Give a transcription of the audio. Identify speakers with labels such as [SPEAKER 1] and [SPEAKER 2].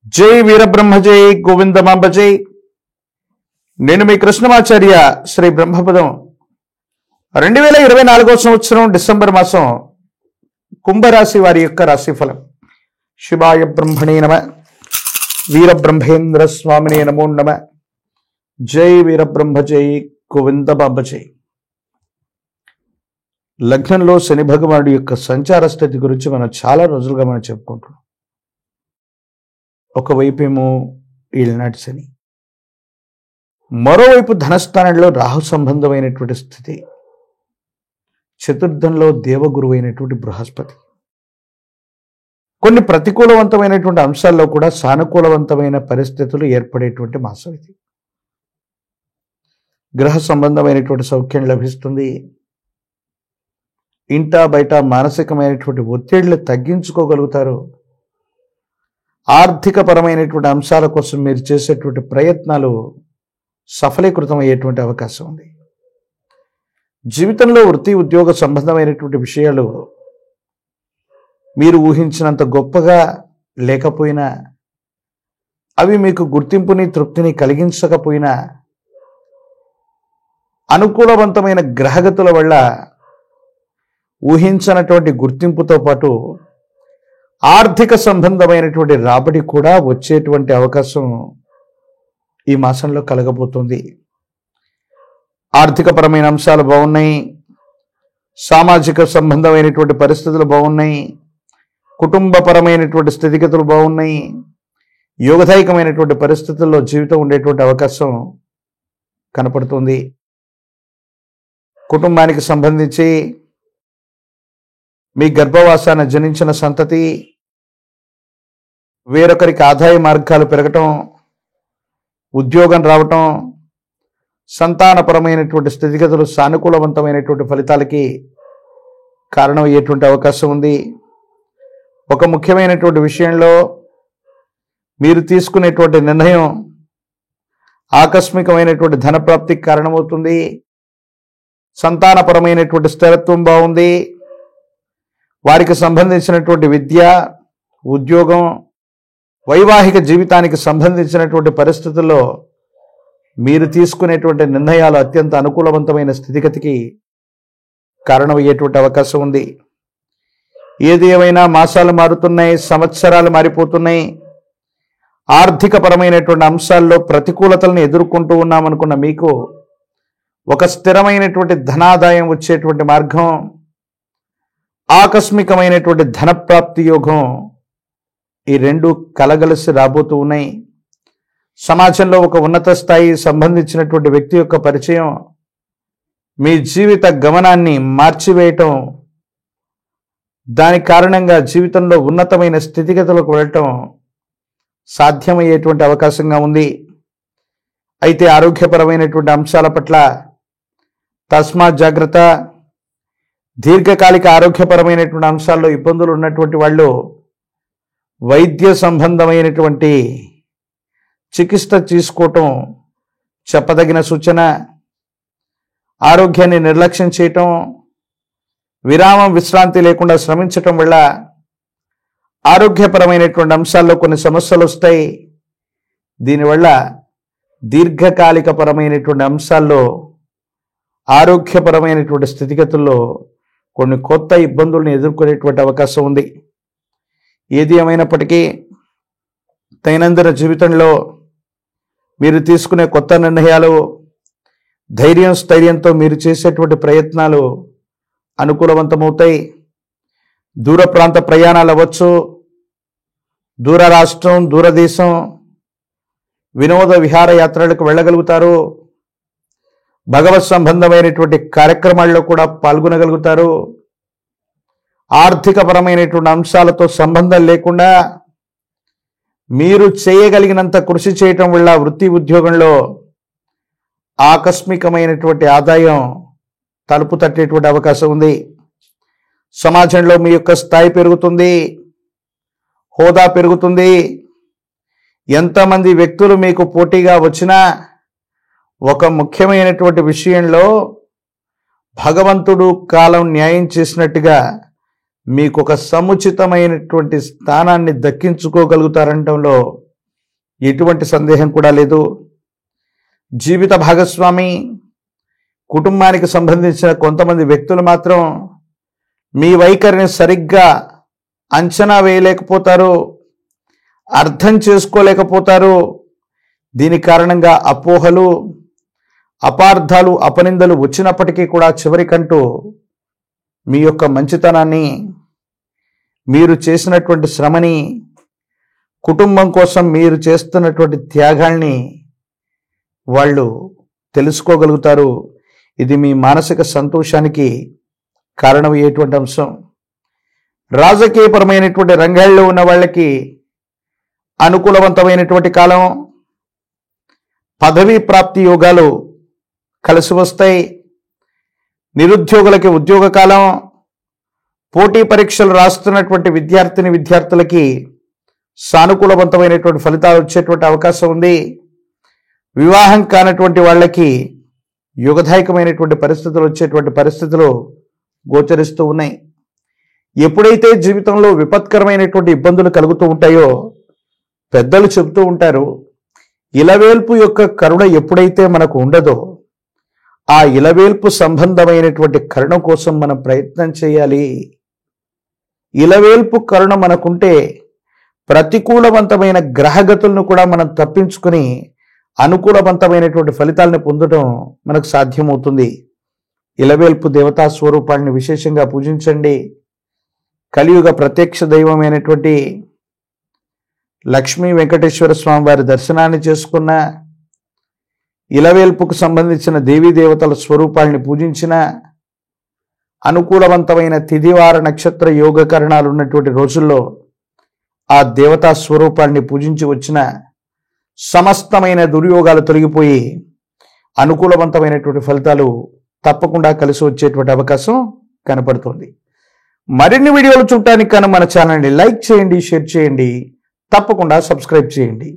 [SPEAKER 1] జై వీరబ్రహ్మ జై గోవిందమాంబ జై. నేను మీ కృష్ణమాచార్య. శ్రీ బ్రహ్మపదం 2024 సంవత్సరం డిసెంబర్ మాసం కుంభరాశి వారి యొక్క రాశిఫలం. శివాయ బ్రహ్మణే నమ. వీరబ్రహ్మేంద్ర స్వామినే నమో నమ. జై వీరబ్రహ్మ జై గోవిందమాంబ జై. లగ్నంలో శని భగవానుడి యొక్క సంచార స్థితి గురించి మనం చాలా రోజులుగా మనం చెప్పుకుంటున్నాం. ఒకవైపు ఏమో ఈనాటి శని, మరోవైపు ధనస్థానంలో రాహు సంబంధమైనటువంటి స్థితి, చతుర్థంలో దేవగురువు అయినటువంటి బృహస్పతి. కొన్ని ప్రతికూలవంతమైనటువంటి అంశాల్లో కూడా సానుకూలవంతమైన పరిస్థితులు ఏర్పడేటువంటి మాసం ఇది. గ్రహ సంబంధమైనటువంటి సౌఖ్యం లభిస్తుంది. ఇంటా బయట మానసికమైనటువంటి ఒత్తిళ్లు తగ్గించుకోగలుగుతారు. ఆర్థిక పరమైనటువంటి అంశాల కోసం మీరు చేసేటువంటి ప్రయత్నాలు సఫలీకృతం అయ్యేటువంటి అవకాశం ఉంది. జీవితంలో వృత్తి ఉద్యోగ సంబంధమైనటువంటి విషయాలు మీరు ఊహించినంత గొప్పగా లేకపోయినా, అవి మీకు గుర్తింపుని తృప్తిని కలిగించకపోయినా, అనుకూలవంతమైన గ్రహగతుల వల్ల ఊహించనటువంటి గుర్తింపుతో పాటు ఆర్థిక సంబంధమైనటువంటి రాబడి కూడా వచ్చేటువంటి అవకాశం ఈ మాసంలో కలగబోతుంది. ఆర్థికపరమైన అంశాలు బాగున్నాయి. సామాజిక సంబంధమైనటువంటి పరిస్థితులు బాగున్నాయి. కుటుంబపరమైనటువంటి స్థితిగతులు బాగున్నాయి. యోగదాయకమైనటువంటి పరిస్థితుల్లో జీవితం ఉండేటువంటి అవకాశం కనపడుతుంది. కుటుంబానికి సంబంధించి మీ గర్భవాసాన జనించిన సంతతి వేరొకరికి ఆదాయ మార్గాలు పెరగటం, ఉద్యోగం రావటం, సంతానపరమైనటువంటి స్థితిగతులు సానుకూలవంతమైనటువంటి ఫలితాలకి కారణమయ్యేటువంటి అవకాశం ఉంది. ఒక ముఖ్యమైనటువంటి విషయంలో మీరు తీసుకునేటువంటి నిర్ణయం ఆకస్మికమైనటువంటి ధనప్రాప్తికి కారణమవుతుంది. సంతానపరమైనటువంటి స్థిరత్వం బాగుంది. వారికి సంబంధించినటువంటి విద్య, ఉద్యోగం, వైవాహిక జీవితానికి సంబంధించినటువంటి పరిస్థితుల్లో మీరు తీసుకునేటువంటి నిర్ణయాలు అత్యంత అనుకూలవంతమైన స్థితిగతికి కారణమయ్యేటువంటి అవకాశం ఉంది. ఏది ఏమైనా మాసాలు మారుతున్నాయి, సంవత్సరాలు మారిపోతున్నాయి. ఆర్థిక పరమైనటువంటి అంశాల్లో ప్రతికూలతలను ఎదుర్కొంటూ ఉన్నామనుకున్న మీకు ఒక స్థిరమైనటువంటి ధనాదాయం వచ్చేటువంటి మార్గం, ఆకస్మికమైనటువంటి ధనప్రాప్తి యోగం, ఈ రెండు కలగలిసి రాబోతూ ఉన్నాయి. సమాజంలో ఒక ఉన్నత స్థాయి సంబంధించినటువంటి వ్యక్తి యొక్క పరిచయం మీ జీవిత గమనాన్ని మార్చివేయటం, దాని కారణంగా జీవితంలో ఉన్నతమైన స్థితిగతులకు వెళ్ళటం సాధ్యమయ్యేటువంటి అవకాశంగా ఉంది. అయితే ఆరోగ్యపరమైనటువంటి అంశాల పట్ల తస్మాత్ జాగ్రత్త. దీర్ఘకాలిక ఆరోగ్యపరమైనటువంటి అంశాల్లో ఇబ్బందులు ఉన్నటువంటి వాళ్ళు వైద్య సంబంధమైనటువంటి చికిత్స తీసుకోవటం చెప్పదగిన సూచన. ఆరోగ్యాన్ని నిర్లక్ష్యం చేయటం, విరామం విశ్రాంతి లేకుండా శ్రమించటం వల్ల ఆరోగ్యపరమైనటువంటి అంశాల్లో కొన్ని సమస్యలు వస్తాయి. దీనివల్ల దీర్ఘకాలిక పరమైనటువంటి అంశాల్లో ఆరోగ్యపరమైనటువంటి స్థితిగతుల్లో కొన్ని కొత్త ఇబ్బందులను ఎదుర్కొనేటువంటి అవకాశం ఉంది. ఏది ఏమైనప్పటికీ దైనందిన జీవితంలో మీరు తీసుకునే కొత్త నిర్ణయాలు, ధైర్యం స్థైర్యంతో మీరు చేసేటువంటి ప్రయత్నాలు అనుకూలవంతమవుతాయి. దూర ప్రాంత ప్రయాణాలు అవ్వచ్చు, దూర రాష్ట్రం, దూరదేశం, వినోద విహారయాత్రలకు వెళ్ళగలుగుతారు. భగవత్ సంబంధమైనటువంటి కార్యక్రమాల్లో కూడా పాల్గొనగలుగుతారు. ఆర్థికపరమైనటువంటి అంశాలతో సంబంధం లేకుండా మీరు చేయగలిగినంత కృషి చేయటం వల్ల వృత్తి ఉద్యోగంలో ఆకస్మికమైనటువంటి ఆదాయం తలుపు తట్టేటువంటి అవకాశం ఉంది. సమాజంలో మీ యొక్క స్థాయి పెరుగుతుంది, హోదా పెరుగుతుంది. ఎంతమంది వ్యక్తులు మీకు పోటీగా వచ్చినా ఒక ముఖ్యమైనటువంటి విషయంలో భగవంతుడు కాలం న్యాయం చేసినట్టుగా మీకు ఒక సముచితమైనటువంటి స్థానాన్ని దక్కించుకోగలుగుతారంటంలో ఎటువంటి సందేహం కూడా లేదు. జీవిత భాగస్వామి, కుటుంబానికి సంబంధించిన కొంతమంది వ్యక్తులు మాత్రం మీ వైఖరిని సరిగ్గా అంచనా వేయలేకపోతారు, అర్థం చేసుకోలేకపోతారు. దీని కారణంగా అపోహలు, అపార్థాలు, అపనిందలు వచ్చినప్పటికీ కూడా చివరికంటూ మీ యొక్క మంచితనాన్ని, మీరు చేసినటువంటి శ్రమని, కుటుంబం కోసం మీరు చేస్తున్నటువంటి త్యాగాల్ని వాళ్ళు తెలుసుకోగలుగుతారు. ఇది మీ మానసిక సంతోషానికి కారణమయ్యేటువంటి అంశం. రాజకీయపరమైనటువంటి రంగాల్లో ఉన్న వాళ్ళకి అనుకూలవంతమైనటువంటి కాలం. పదవీ ప్రాప్తి యోగాలు కలిసి వస్తాయి. నిరుద్యోగులకి ఉద్యోగ కాలం. పోటీ పరీక్షలు రాస్తున్నటువంటి విద్యార్థులకి సానుకూలవంతమైనటువంటి ఫలితాలు వచ్చేటువంటి అవకాశం ఉంది. వివాహం కానటువంటి వాళ్ళకి యుగదాయకమైనటువంటి పరిస్థితులు వచ్చేటువంటి పరిస్థితులు గోచరిస్తూ ఉన్నాయి. ఎప్పుడైతే జీవితంలో విపత్కరమైనటువంటి ఇబ్బందులు కలుగుతూ ఉంటాయో పెద్దలు చెబుతూ ఉంటారు, ఇలవేల్పు యొక్క కరుణ ఎప్పుడైతే మనకు ఉండదో ఆ ఇలవేల్పు సంబంధమైనటువంటి కరుణ కోసం మనం ప్రయత్నం చేయాలి. ఇలవేల్పు కరుణ మనకుంటే ప్రతికూలవంతమైన గ్రహగతులను కూడా మనం తప్పించుకుని అనుకూలవంతమైనటువంటి ఫలితాలను పొందడం మనకు సాధ్యమవుతుంది. ఇలవేల్పు దేవతా స్వరూపాన్ని విశేషంగా పూజించండి. కలియుగ ప్రత్యక్ష దైవమైనటువంటి లక్ష్మీ వెంకటేశ్వర స్వామి వారి దర్శనాన్ని చేసుకున్న, ఇలవేల్పుకు సంబంధించిన దేవీ దేవతల స్వరూపాల్ని పూజించిన, అనుకూలవంతమైన తిథివార నక్షత్ర యోగకరణాలు ఉన్నటువంటి రోజుల్లో ఆ దేవతా స్వరూపాన్ని పూజించి వచ్చిన సమస్తమైన దుర్యోగాలు తొలగిపోయి అనుకూలవంతమైనటువంటి ఫలితాలు తప్పకుండా కలిసి వచ్చేటువంటి అవకాశం కనపడుతుంది. మరిన్ని వీడియోలు చూడటానికి కానీ మన ఛానల్ని లైక్ చేయండి, షేర్ చేయండి, తప్పకుండా సబ్స్క్రైబ్ చేయండి.